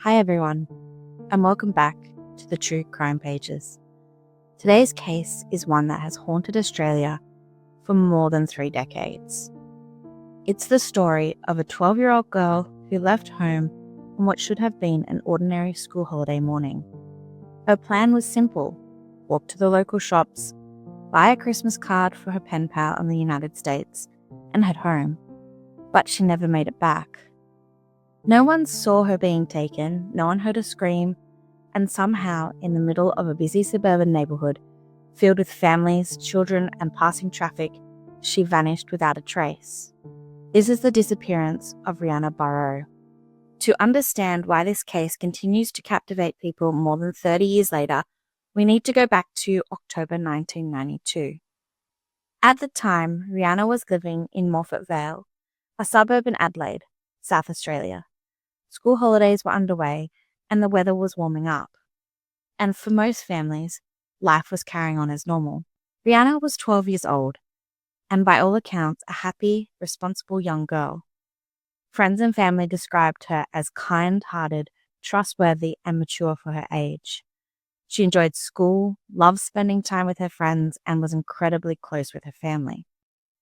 Hi everyone, and welcome back to the True Crime Pages. Today's case is one that has haunted Australia for more than 3 decades. It's the story of a 12-year-old girl who left home on what should have been an ordinary school holiday morning. Her plan was simple: walk to the local shops, buy a Christmas card for her pen pal in the United States, and head home. But she never made it back. No one saw her being taken, no one heard her scream, and somehow, in the middle of a busy suburban neighbourhood, filled with families, children, and passing traffic, she vanished without a trace. This is the disappearance of Rhianna Barreau. To understand why this case continues to captivate people more than 30 years later, we need to go back to October 1992. At the time, Rhianna was living in Morphett Vale, a suburb in Adelaide, South Australia. School holidays were underway and the weather was warming up. And for most families, life was carrying on as normal. Rhianna was 12 years old and by all accounts a happy, responsible young girl. Friends and family described her as kind-hearted, trustworthy and mature for her age. She enjoyed school, loved spending time with her friends and was incredibly close with her family.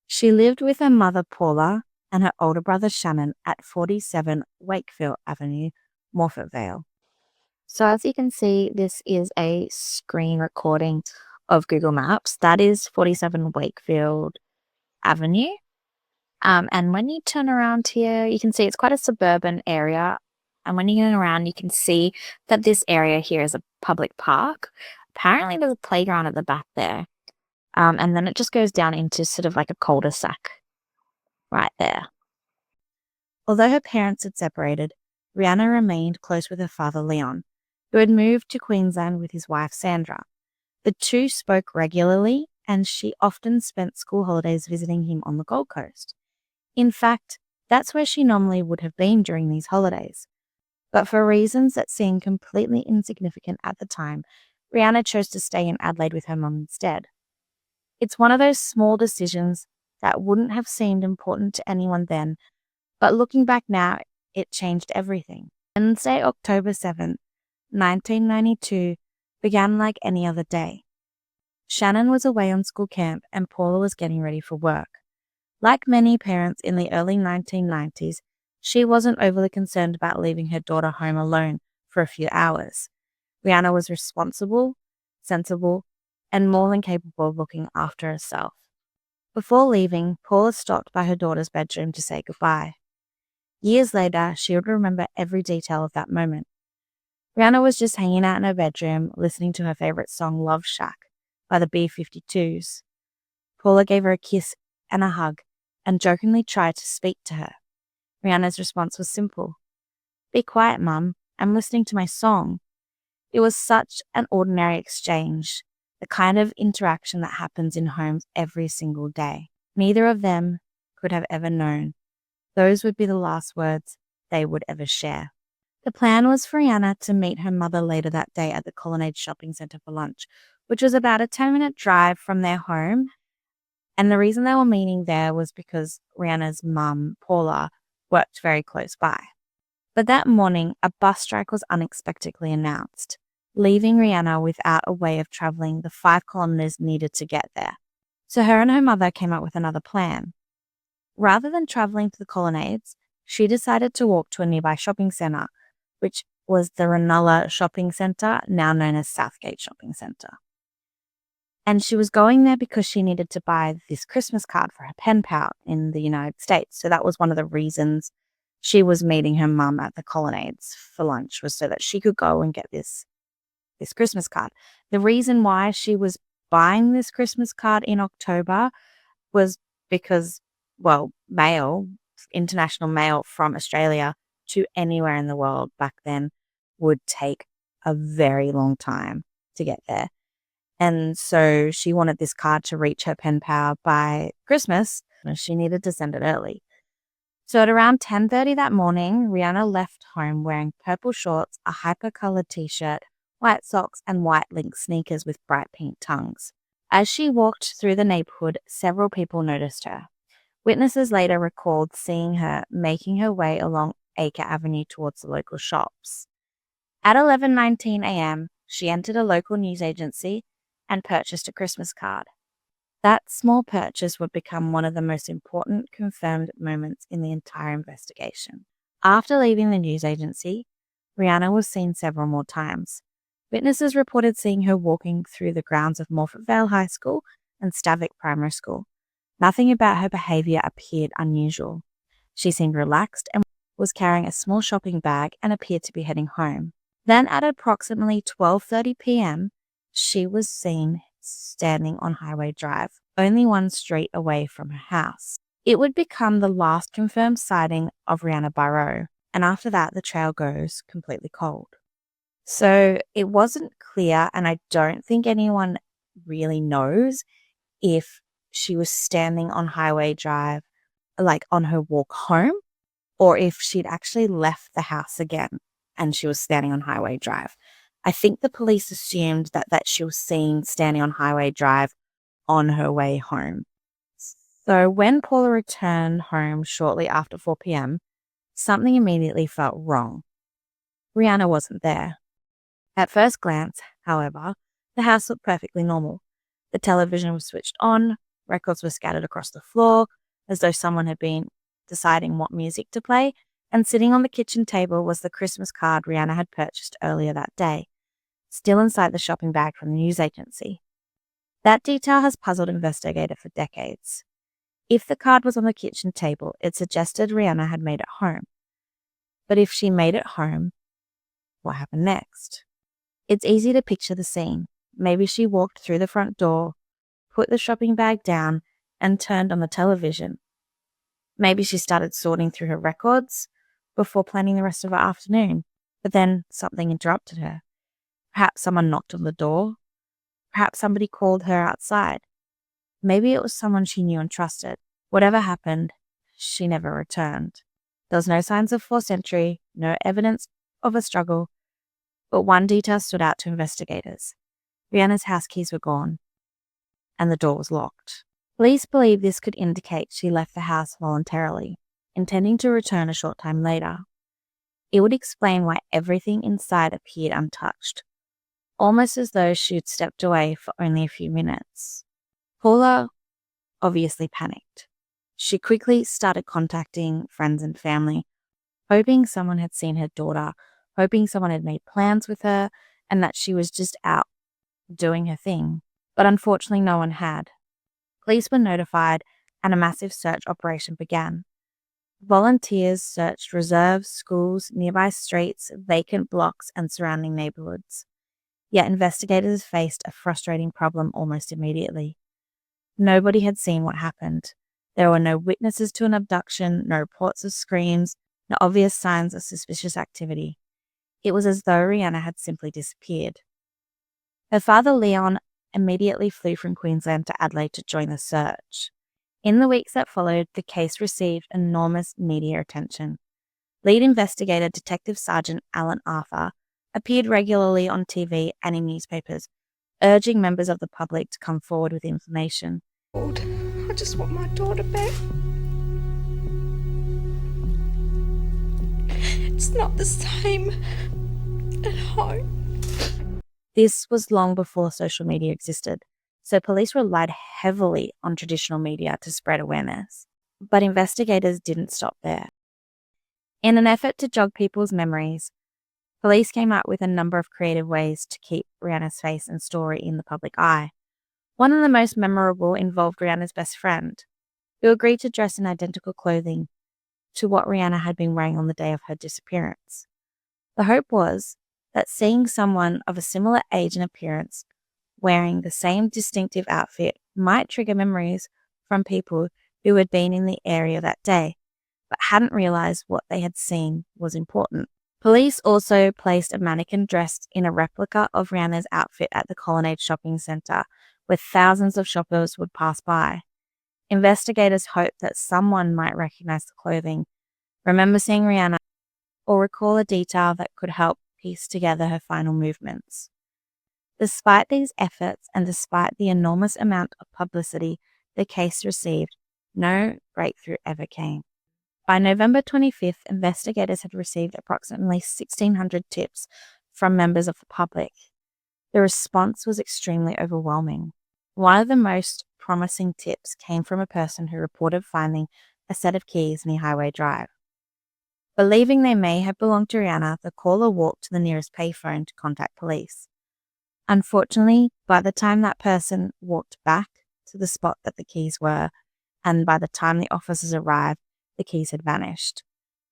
She lived with her mother Paula and her older brother Shannon at 47 Wakefield Avenue, Morphett Vale. So as you can see, this is a screen recording of Google Maps. That is 47 Wakefield Avenue. And when you turn around here, you can see it's quite a suburban area. And when you turn around, you can see that this area here is a public park. Apparently there's a playground at the back there. And then it just goes down into sort of like a cul-de-sac right there. Although her parents had separated, Rhianna remained close with her father Leon, who had moved to Queensland with his wife Sandra. The two spoke regularly, and she often spent school holidays visiting him on the Gold Coast. In fact, that's where she normally would have been during these holidays. But for reasons that seemed completely insignificant at the time, Rhianna chose to stay in Adelaide with her mum instead. It's one of those small decisions that wouldn't have seemed important to anyone then, but looking back now, it changed everything. Wednesday, October 7th, 1992, began like any other day. Shannon was away on school camp and Paula was getting ready for work. Like many parents in the early 1990s, she wasn't overly concerned about leaving her daughter home alone for a few hours. Rhianna was responsible, sensible, and more than capable of looking after herself. Before leaving, Paula stopped by her daughter's bedroom to say goodbye. Years later, she would remember every detail of that moment. Rhianna was just hanging out in her bedroom, listening to her favorite song Love Shack by the B-52s. Paula gave her a kiss and a hug and jokingly tried to speak to her. Rhianna's response was simple: "Be quiet, Mum. I'm listening to my song." It was such an ordinary exchange, the kind of interaction that happens in homes every single day. Neither of them could have ever known those would be the last words they would ever share. The plan was for Rhianna to meet her mother later that day at the Colonnade Shopping Centre for lunch, which was about a 10-minute drive from their home. And the reason they were meeting there was because Rhianna's mum, Paula, worked very close by. But that morning, a bus strike was unexpectedly announced, leaving Rhianna without a way of travelling the 5 kilometres needed to get there. So her and her mother came up with another plan. Rather than travelling to the Colonnades, she decided to walk to a nearby shopping centre, which was the Rhianna Shopping Centre, now known as Southgate Shopping Centre. And she was going there because she needed to buy this Christmas card for her pen pal in the United States. So that was one of the reasons she was meeting her mum at the Colonnades for lunch, was so that she could go and get this Christmas card. The reason why she was buying this Christmas card in October was because, well, international mail from Australia to anywhere in the world back then would take a very long time to get there. And so she wanted this card to reach her pen pal by Christmas, and she needed to send it early. So at around 10:30 that morning, Rhianna left home wearing purple shorts, a hyper-coloured t-shirt, white socks, and white link sneakers with bright pink tongues. As she walked through the neighbourhood, several people noticed her. Witnesses later recalled seeing her making her way along Acre Avenue towards the local shops. At 11:19 a.m., she entered a local news agency and purchased a Christmas card. That small purchase would become one of the most important confirmed moments in the entire investigation. After leaving the news agency, Rhianna was seen several more times. Witnesses reported seeing her walking through the grounds of Morphett Vale High School and Stavic Primary School. Nothing about her behaviour appeared unusual. She seemed relaxed and was carrying a small shopping bag and appeared to be heading home. Then at approximately 12:30 p.m., she was seen standing on Highway Drive, only one street away from her house. It would become the last confirmed sighting of Rhianna Barreau, and after that the trail goes completely cold. So it wasn't clear, and I don't think anyone really knows if she was standing on Highway Drive, like on her walk home, or if she'd actually left the house again and she was standing on Highway Drive. I think the police assumed that she was seen standing on Highway Drive on her way home. So when Paula returned home shortly after 4 p.m., something immediately felt wrong. Rhianna wasn't there. At first glance, however, the house looked perfectly normal. The television was switched on, records were scattered across the floor, as though someone had been deciding what music to play, and sitting on the kitchen table was the Christmas card Rhianna had purchased earlier that day, still inside the shopping bag from the news agency. That detail has puzzled investigators for decades. If the card was on the kitchen table, it suggested Rhianna had made it home. But if she made it home, what happened next? It's easy to picture the scene. Maybe she walked through the front door, put the shopping bag down, and turned on the television. Maybe she started sorting through her records before planning the rest of her afternoon, but then something interrupted her. Perhaps someone knocked on the door. Perhaps somebody called her outside. Maybe it was someone she knew and trusted. Whatever happened, she never returned. There was no signs of forced entry, no evidence of a struggle, but one detail stood out to investigators. Rhianna's house keys were gone, and the door was locked. Police believe this could indicate she left the house voluntarily, intending to return a short time later. It would explain why everything inside appeared untouched, almost as though she had stepped away for only a few minutes. Paula obviously panicked. She quickly started contacting friends and family, hoping someone had seen her daughter, hoping someone had made plans with her, and that she was just out doing her thing. But unfortunately, no one had. Police were notified, and a massive search operation began. Volunteers searched reserves, schools, nearby streets, vacant blocks, and surrounding neighborhoods. Yet investigators faced a frustrating problem almost immediately. Nobody had seen what happened. There were no witnesses to an abduction, no reports of screams, no obvious signs of suspicious activity. It was as though Rhianna had simply disappeared. Her father, Leon, immediately flew from Queensland to Adelaide to join the search. In the weeks that followed, the case received enormous media attention. Lead investigator Detective Sergeant Alan Arthur appeared regularly on TV and in newspapers, urging members of the public to come forward with information. I just want my daughter back. It's not the same at home. This was long before social media existed, so police relied heavily on traditional media to spread awareness. But investigators didn't stop there. In an effort to jog people's memories, police came up with a number of creative ways to keep Rhianna's face and story in the public eye. One of the most memorable involved Rhianna's best friend, who agreed to dress in identical clothing to what Rhianna had been wearing on the day of her disappearance. The hope was that seeing someone of a similar age and appearance wearing the same distinctive outfit might trigger memories from people who had been in the area that day, but hadn't realized what they had seen was important. Police also placed a mannequin dressed in a replica of Rhianna's outfit at the Colonnade Shopping Centre, where thousands of shoppers would pass by. Investigators hoped that someone might recognize the clothing, remember seeing Rhianna, or recall a detail that could help piece together her final movements. Despite these efforts and despite the enormous amount of publicity the case received, no breakthrough ever came. By November 25th, investigators had received approximately 1,600 tips from members of the public, the response was extremely overwhelming. One of the most promising tips came from a person who reported finding a set of keys near Highway Drive. Believing they may have belonged to Rhianna, the caller walked to the nearest payphone to contact police. Unfortunately, by the time that person walked back to the spot that the keys were, and by the time the officers arrived, the keys had vanished.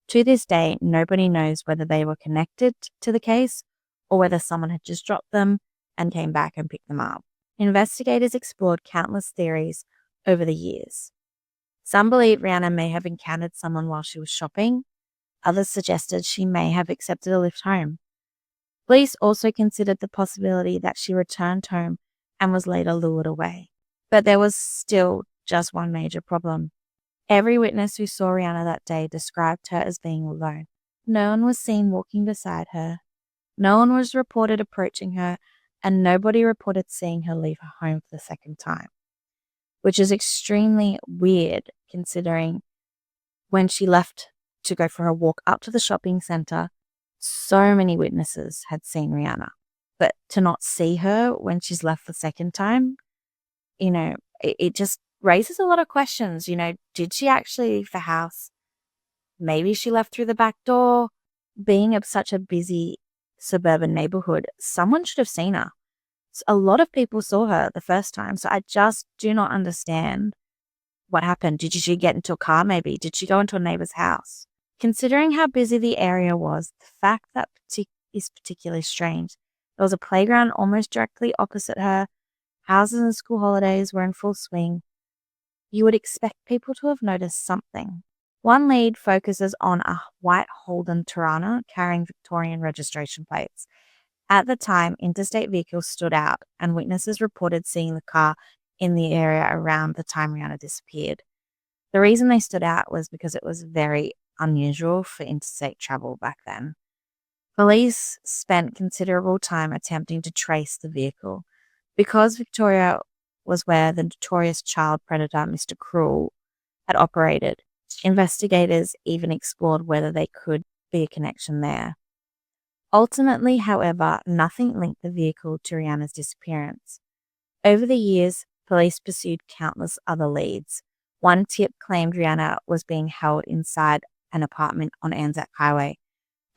To this day, nobody knows whether they were connected to the case or whether someone had just dropped them and came back and picked them up. Investigators explored countless theories over the years. Some believe Rhianna may have encountered someone while she was shopping. Others suggested she may have accepted a lift home. Police also considered the possibility that she returned home and was later lured away. But there was still just one major problem. Every witness who saw Rhianna that day described her as being alone. No one was seen walking beside her. No one was reported approaching her, and nobody reported seeing her leave her home for the second time, which is extremely weird considering when she left to go for a walk up to the shopping centre, so many witnesses had seen Rhianna. But to not see her when she's left the second time, it just raises a lot of questions. Did she actually leave the house? Maybe she left through the back door. Being of such a busy suburban neighborhood, someone should have seen her. A lot of people saw her the first time, so I just do not understand what happened. Did she get into a car maybe? Did she go into a neighbor's house? Considering how busy the area was, the fact that is particularly strange. There was a playground almost directly opposite her. Houses and school holidays were in full swing. You would expect people to have noticed something. One lead focuses on a white Holden Tirana carrying Victorian registration plates. At the time, interstate vehicles stood out, and witnesses reported seeing the car in the area around the time Rhianna disappeared. The reason they stood out was because it was very unusual for interstate travel back then. Police spent considerable time attempting to trace the vehicle. Because Victoria was where the notorious child predator Mr. Cruel had operated, investigators even explored whether there could be a connection there. Ultimately, however, nothing linked the vehicle to Rhianna's disappearance. Over the years, police pursued countless other leads. One tip claimed Rhianna was being held inside an apartment on Anzac Highway.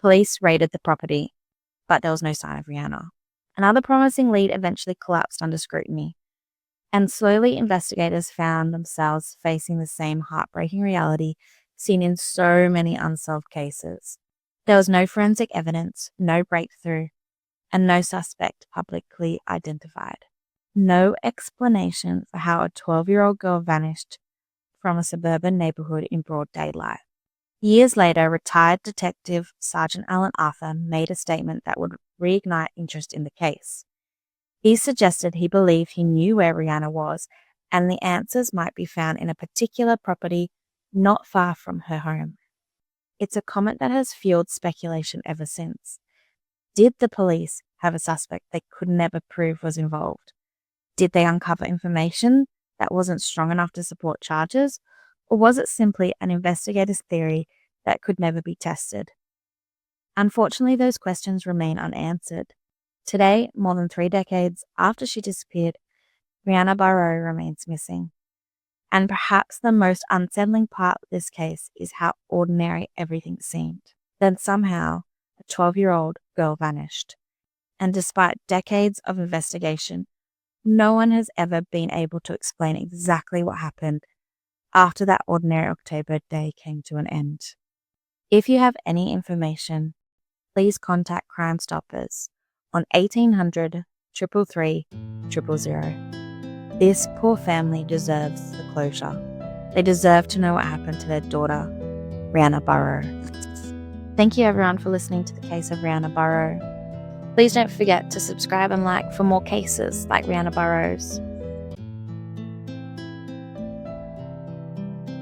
Police raided the property, but there was no sign of Rhianna. Another promising lead eventually collapsed under scrutiny, and slowly investigators found themselves facing the same heartbreaking reality seen in so many unsolved cases. There was no forensic evidence, no breakthrough, and no suspect publicly identified. No explanation for how a 12-year-old girl vanished from a suburban neighborhood in broad daylight. Years later, retired Detective Sergeant Alan Arthur made a statement that would reignite interest in the case. He suggested he believed he knew where Rhianna was, and the answers might be found in a particular property not far from her home. It's a comment that has fueled speculation ever since. Did the police have a suspect they could never prove was involved? Did they uncover information that wasn't strong enough to support charges? Or was it simply an investigator's theory that could never be tested? Unfortunately, those questions remain unanswered. Today, more than 3 decades after she disappeared, Rhianna Barreau remains missing. And perhaps the most unsettling part of this case is how ordinary everything seemed. Then somehow, a 12-year-old girl vanished. And despite decades of investigation, no one has ever been able to explain exactly what happened after that ordinary October day came to an end. If you have any information, please contact Crime Stoppers on 1800 333 000. This poor family deserves the closure. They deserve to know what happened to their daughter, Rhianna Barreau. Thank you everyone for listening to the case of Rhianna Barreau. Please don't forget to subscribe and like for more cases like Rhianna Barreau's.